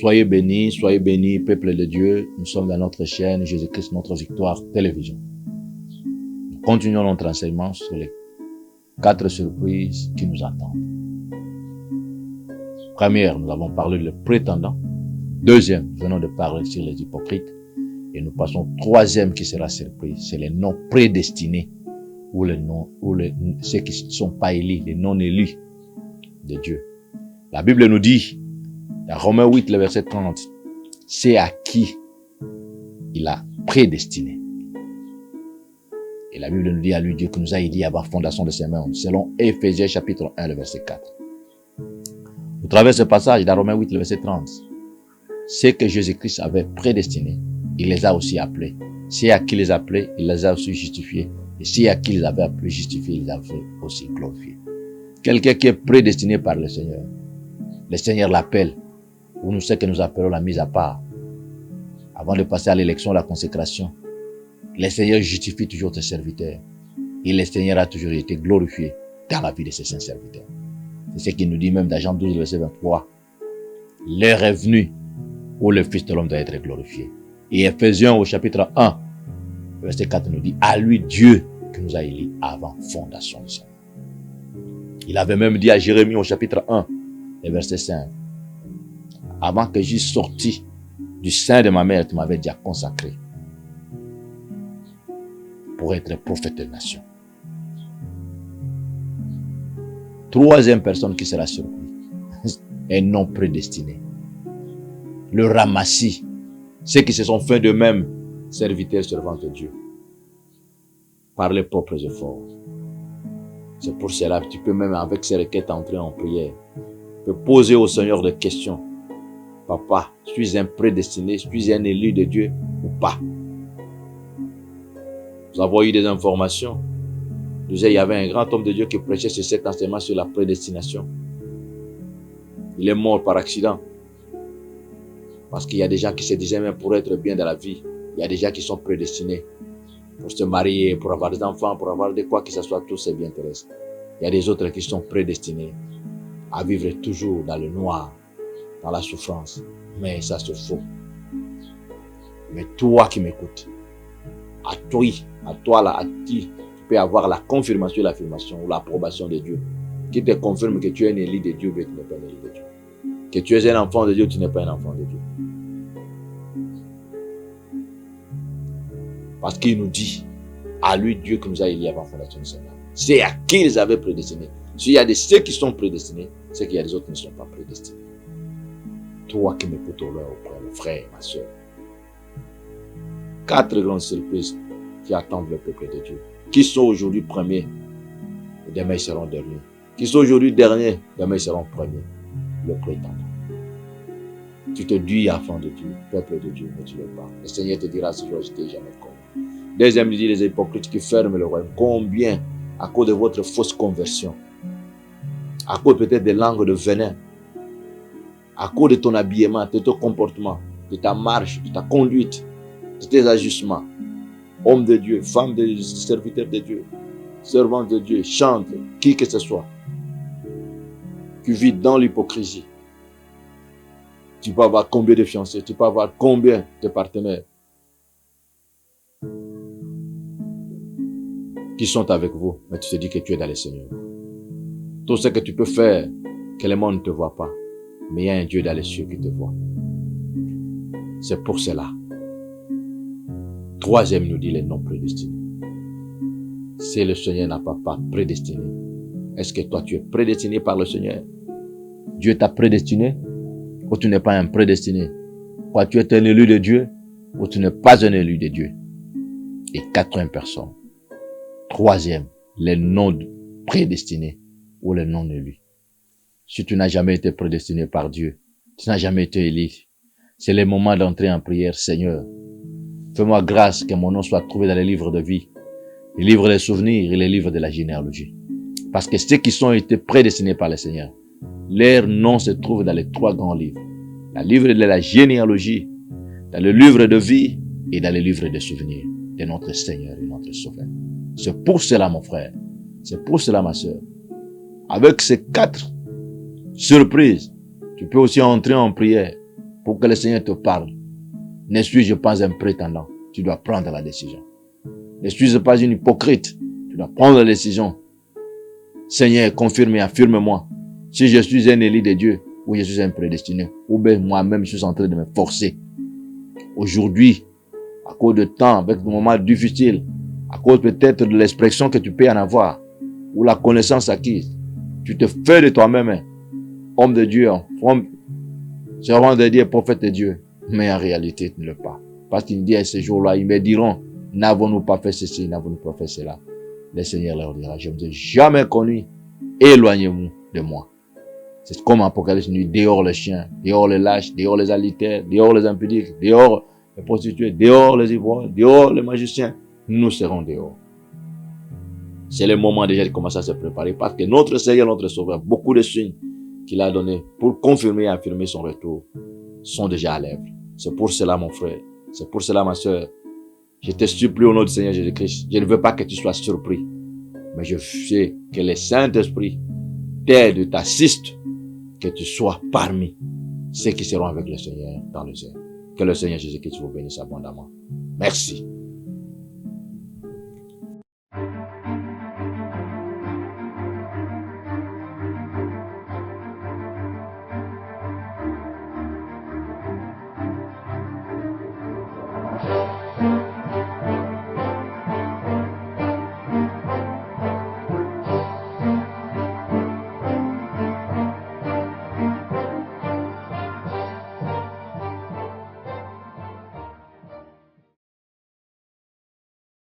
Soyez bénis, peuple de Dieu. Nous sommes dans notre chaîne Jésus-Christ, notre victoire télévision. Nous continuons notre enseignement sur les 4 surprises qui nous attendent. Première, nous avons parlé de prétendants. Deuxième, nous venons de parler sur les hypocrites. Et nous passons au troisième qui sera surprise. C'est les non prédestinés ou ceux qui ne sont pas élus, les non élus de Dieu. La Bible nous dit, dans Romains 8, le verset 30, c'est à qui il a prédestiné. Et la Bible nous dit à lui, Dieu qui nous a élus avant la fondation de ses mains, selon Éphésiens chapitre 1, le verset 4. Au travers de ce passage, dans Romains 8, le verset 30, c'est que Jésus-Christ avait prédestiné, il les a aussi appelés. C'est à qui les appelait, il les a aussi justifiés. Et c'est à qui les avait appelés, justifiés, il les avait aussi glorifiés. Quelqu'un qui est prédestiné par le Seigneur l'appelle. Ou nous, ce que nous appelons la mise à part. Avant de passer à l'élection, la consécration, le Seigneur justifie toujours ses serviteurs. Et le Seigneur a toujours été glorifié dans la vie de ses saints serviteurs. C'est ce qu'il nous dit même dans Jean 12, verset 23. L'heure est venue où le Fils de l'homme doit être glorifié. Et Éphésiens au chapitre 1, verset 4 nous dit, à lui Dieu qui nous a élus avant fondation du monde. Il avait même dit à Jérémie au chapitre 1, verset 5, avant que j'y sorti du sein de ma mère, tu m'avais déjà consacré pour être prophète de nation. Troisième personne qui sera surprise, un non prédestiné. Le ramassis, ceux qui se sont fait d'eux-mêmes serviteurs servants de Dieu, par leurs propres efforts. C'est pour cela que tu peux même avec ces requêtes entrer en prière. Tu peux poser au Seigneur des questions. Papa, suis-je un prédestiné, suis-je un élu de Dieu ou pas? Nous avons eu des informations. Il y avait un grand homme de Dieu qui prêchait sur cet enseignement sur la prédestination. Il est mort par accident. Parce qu'il y a des gens qui se disaient même pour être bien dans la vie, il y a des gens qui sont prédestinés pour se marier, pour avoir des enfants, pour avoir de quoi que ce soit, tout c'est bien terrestre. Il y a des autres qui sont prédestinés à vivre toujours dans le noir, dans la souffrance. Mais ça c'est faux. Mais toi qui m'écoutes, à toi là, à qui tu peux avoir la confirmation, l'affirmation ou l'approbation de Dieu, qui te confirme que tu es un élu de Dieu, mais tu n'es pas un élu de Dieu. Que tu es un enfant de Dieu, tu n'es pas un enfant de Dieu. Parce qu'il nous dit, à lui Dieu qui nous a élus avant la fondation du Seigneur. C'est à qui ils avaient prédestiné. S'il y a de ceux qui sont prédestinés, c'est qu'il y a des autres qui ne sont pas prédestinés. Toi qui m'écoutes au mon frère, ma soeur. 4 grandes surprises qui attendent le peuple de Dieu. Qui sont aujourd'hui premiers, et demain ils seront derniers. Qui sont aujourd'hui derniers, demain ils seront premiers. Le prétendant. Tu te dis enfant de Dieu, peuple de Dieu, mais tu ne l'es pas. Le Seigneur te dira ce jour, je t'ai jamais connu. Deuxième, il dit les hypocrites qui ferment le royaume. Combien, à cause de votre fausse conversion, à cause peut-être des langues de venin, à cause de ton habillement, de ton comportement, de ta marche, de ta conduite, de tes ajustements, homme de Dieu, femme de serviteur de Dieu, servant de Dieu, chante, qui que ce soit, tu vis dans l'hypocrisie. Tu peux avoir combien de fiancés, tu peux avoir combien de partenaires qui sont avec vous, mais tu te dis que tu es dans le Seigneur. Tout ce que tu peux faire, que le monde ne te voit pas, mais il y a un Dieu dans les cieux qui te voit. C'est pour cela. Troisième nous dit les non prédestinés. Si le Seigneur n'a pas prédestiné, est-ce que toi tu es prédestiné par le Seigneur? Dieu t'a prédestiné ou tu n'es pas un prédestiné? Quoi, tu es un élu de Dieu ou tu n'es pas un élu de Dieu? Et quatrième personne. Troisième, les non prédestinés ou les non élus. Si tu n'as jamais été prédestiné par Dieu, tu n'as jamais été élu, c'est le moment d'entrer en prière. Seigneur, Fais-moi grâce que mon nom soit trouvé dans les livres de vie, les livres des souvenirs et les livres de la généalogie. Parce que ceux qui ont été prédestinés par le Seigneur, leur nom se trouve dans les 3 grands livres. Le livre de la généalogie, dans le livre de vie et dans le livre des souvenirs de notre Seigneur et notre Sauveur. C'est pour cela, mon frère. C'est pour cela, ma sœur. Avec ces 4 surprises, tu peux aussi entrer en prière pour que le Seigneur te parle. Ne suis-je pas un prétendant? Tu dois prendre la décision. Ne suis-je pas une hypocrite? Tu dois prendre la décision. Seigneur, confirme et affirme-moi si je suis un élu de Dieu ou je suis un prédestiné, ou bien moi-même je suis en train de me forcer. Aujourd'hui, à cause de temps, avec des moments difficiles, à cause peut-être de l'expression que tu peux en avoir, ou la connaissance acquise, tu te fais de toi-même homme de Dieu, servant de Dieu, prophète de Dieu, mais en réalité, tu ne l'es pas. Parce qu'il dit à ce jour-là, ils me diront, n'avons-nous pas fait ceci, n'avons-nous pas fait cela. Le Seigneur leur dira, je ne vous ai jamais connu, éloignez-vous de moi. C'est comme Apocalypse nous dit, dehors les chiens, dehors les lâches, dehors les adultères, dehors les impudiques, dehors les prostituées, dehors les ivrognes, dehors les magiciens, nous serons dehors. C'est le moment déjà de commencer à se préparer parce que notre Seigneur, notre Sauveur, beaucoup de signes qu'il a donnés pour confirmer et affirmer son retour sont déjà à l'œuvre. C'est pour cela, mon frère, c'est pour cela, ma soeur, je te supplie au nom du Seigneur Jésus-Christ, je ne veux pas que tu sois surpris, mais je sais que le Saint-Esprit t'aide, t'assiste, que tu sois parmi ceux qui seront avec le Seigneur dans le ciel. Que le Seigneur Jésus-Christ vous bénisse abondamment. Merci.